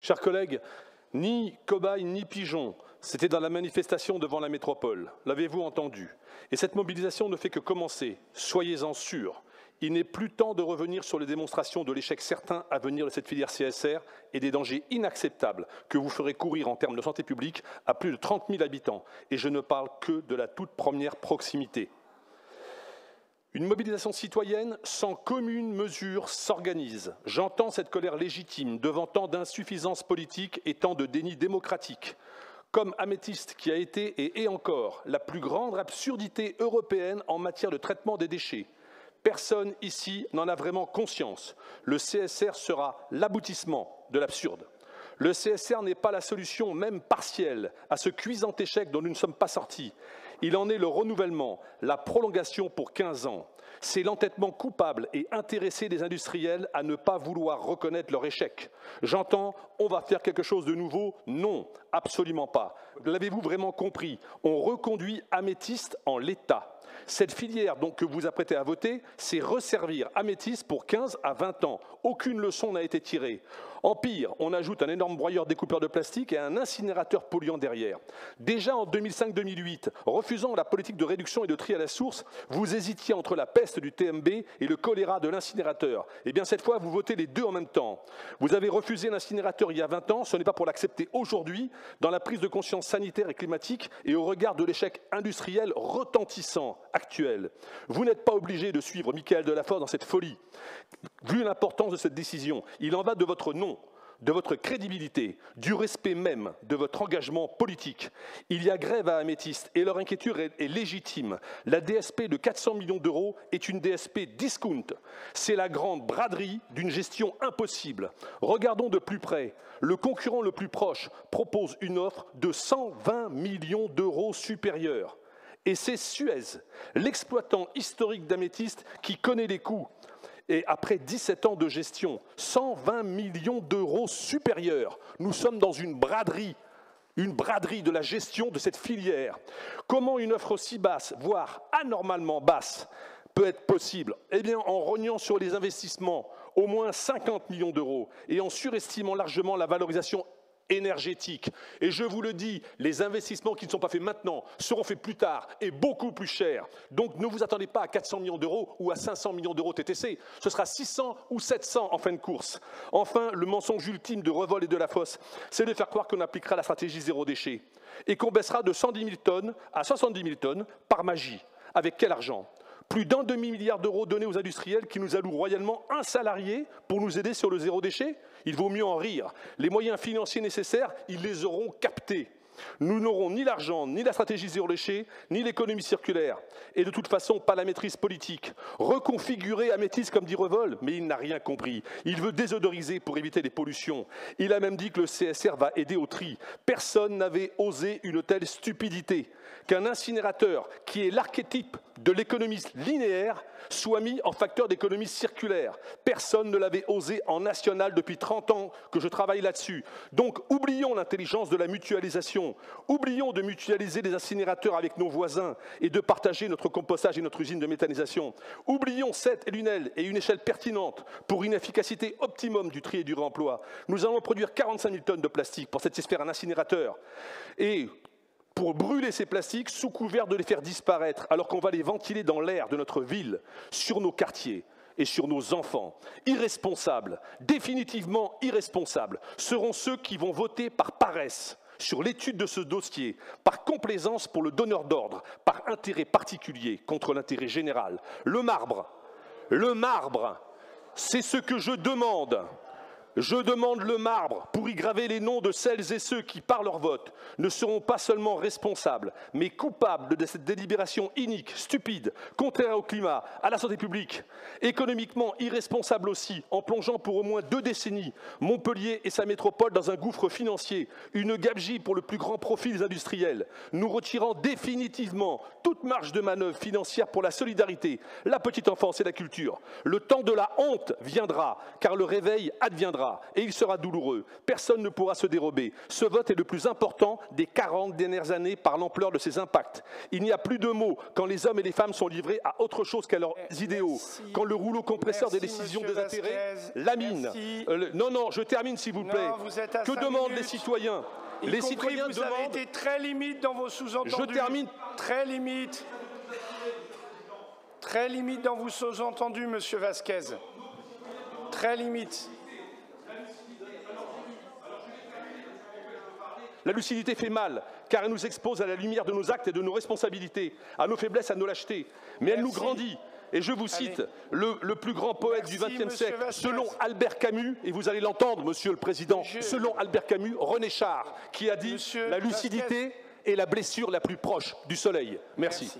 Chers collègues, ni cobaye ni pigeon, c'était dans la manifestation devant la métropole. L'avez-vous entendu? Et cette mobilisation ne fait que commencer. Soyez-en sûrs. Il n'est plus temps de revenir sur les démonstrations de l'échec certain à venir de cette filière CSR et des dangers inacceptables que vous ferez courir en termes de santé publique à plus de 30 000 habitants. Et je ne parle que de la toute première proximité. Une mobilisation citoyenne sans commune mesure s'organise. J'entends cette colère légitime devant tant d'insuffisance politique et tant de déni démocratique. Comme Améthyste, qui a été et est encore la plus grande absurdité européenne en matière de traitement des déchets. Personne ici n'en a vraiment conscience. Le CSR sera l'aboutissement de l'absurde. Le CSR n'est pas la solution, même partielle, à ce cuisant échec dont nous ne sommes pas sortis. Il en est le renouvellement, la prolongation pour 15 ans. C'est l'entêtement coupable et intéressé des industriels à ne pas vouloir reconnaître leur échec. J'entends, on va faire quelque chose de nouveau. Non, absolument pas. L'avez-vous vraiment compris? On reconduit Améthyste en l'état. Cette filière donc, que vous apprêtez à voter, c'est resservir Améthyste pour 15 à 20 ans. Aucune leçon n'a été tirée. En pire, on ajoute un énorme broyeur découpeur de plastique et un incinérateur polluant derrière. Déjà en 2005-2008, refusant la politique de réduction et de tri à la source, vous hésitiez entre la peste du TMB et le choléra de l'incinérateur. Eh bien cette fois, vous votez les deux en même temps. Vous avez refusé l'incinérateur il y a 20 ans, ce n'est pas pour l'accepter aujourd'hui, dans la prise de conscience sanitaire et climatique et au regard de l'échec industriel retentissant actuel. Vous n'êtes pas obligé de suivre Mickaël Delafosse dans cette folie. Vu l'importance de cette décision, il en va de votre nom, de votre crédibilité, du respect même de votre engagement politique. Il y a grève à Améthyste et leur inquiétude est légitime. La DSP de 400 millions d'euros est une DSP discount. C'est la grande braderie d'une gestion impossible. Regardons de plus près. Le concurrent le plus proche propose une offre de 120 millions d'euros supérieure. Et c'est Suez, l'exploitant historique d'Améthyste, qui connaît les coûts. Et après 17 ans de gestion, 120 millions d'euros supérieurs. Nous sommes dans une braderie de la gestion de cette filière. Comment une offre aussi basse, voire anormalement basse, peut être possible? Eh bien, en rognant sur les investissements, au moins 50 millions d'euros, et en surestimant largement la valorisation énergétique. Et je vous le dis, les investissements qui ne sont pas faits maintenant seront faits plus tard et beaucoup plus chers. Donc ne vous attendez pas à 400 millions d'euros ou à 500 millions d'euros TTC. Ce sera 600 ou 700 en fin de course. Enfin, le mensonge ultime de Revol et de Delafosse, c'est de faire croire qu'on appliquera la stratégie zéro déchet et qu'on baissera de 110 000 tonnes à 70 000 tonnes par magie. Avec quel argent? Plus d'un demi-milliard d'euros donnés aux industriels qui nous allouent royalement un salarié pour nous aider sur le zéro déchet? Il vaut mieux en rire. Les moyens financiers nécessaires, ils les auront captés. Nous n'aurons ni l'argent, ni la stratégie zéro déchet, ni l'économie circulaire. Et de toute façon, pas la maîtrise politique. Reconfigurer Améthyste comme dit Revol, mais il n'a rien compris. Il veut désodoriser pour éviter les pollutions. Il a même dit que le CSR va aider au tri. Personne n'avait osé une telle stupidité. Qu'un incinérateur, qui est l'archétype de l'économie linéaire, soit mis en facteur d'économie circulaire. Personne ne l'avait osé en national depuis 30 ans que je travaille là-dessus. Donc oublions l'intelligence de la mutualisation. Oublions de mutualiser les incinérateurs avec nos voisins et de partager notre compostage et notre usine de méthanisation. Oublions cette lunelle et une échelle pertinente pour une efficacité optimum du tri et du réemploi. Nous allons produire 45 000 tonnes de plastique pour satisfaire un incinérateur. Et pour brûler ces plastiques sous couvert de les faire disparaître, alors qu'on va les ventiler dans l'air de notre ville, sur nos quartiers et sur nos enfants. Irresponsables, définitivement irresponsables, seront ceux qui vont voter par paresse sur l'étude de ce dossier, par complaisance pour le donneur d'ordre, par intérêt particulier contre l'intérêt général. Le marbre, c'est ce que je demande. Je demande le marbre pour y graver les noms de celles et ceux qui, par leur vote, ne seront pas seulement responsables, mais coupables de cette délibération inique, stupide, contraire au climat, à la santé publique, économiquement irresponsable aussi, en plongeant pour au moins 2 décennies Montpellier et sa métropole dans un gouffre financier, une gabegie pour le plus grand profit des industriels, nous retirant définitivement toute marge de manœuvre financière pour la solidarité, la petite enfance et la culture. Le temps de la honte viendra, car le réveil adviendra. viendra et il sera douloureux. Personne ne pourra se dérober. Ce vote est le plus important des 40 dernières années par l'ampleur de ses impacts. Il n'y a plus de mots quand les hommes et les femmes sont livrés à autre chose qu'à leurs idéaux. Quand le rouleau compresseur des décisions des intérêts lamine. Non, je termine s'il vous plaît. Que demandent les citoyens? Les citoyens vous avez été très limite dans vos sous-entendus. Je termine. Très limite. Très limite dans vos sous-entendus, Monsieur Vasquez. Très limite. La lucidité fait mal, car elle nous expose à la lumière de nos actes et de nos responsabilités, à nos faiblesses, à nos lâchetés. Mais elle nous grandit. Et je vous cite le plus grand poète du XXe siècle, selon Albert Camus, et vous allez l'entendre, Monsieur le Président, selon Albert Camus, René Char, qui a dit « La lucidité est la blessure la plus proche du soleil ». Merci.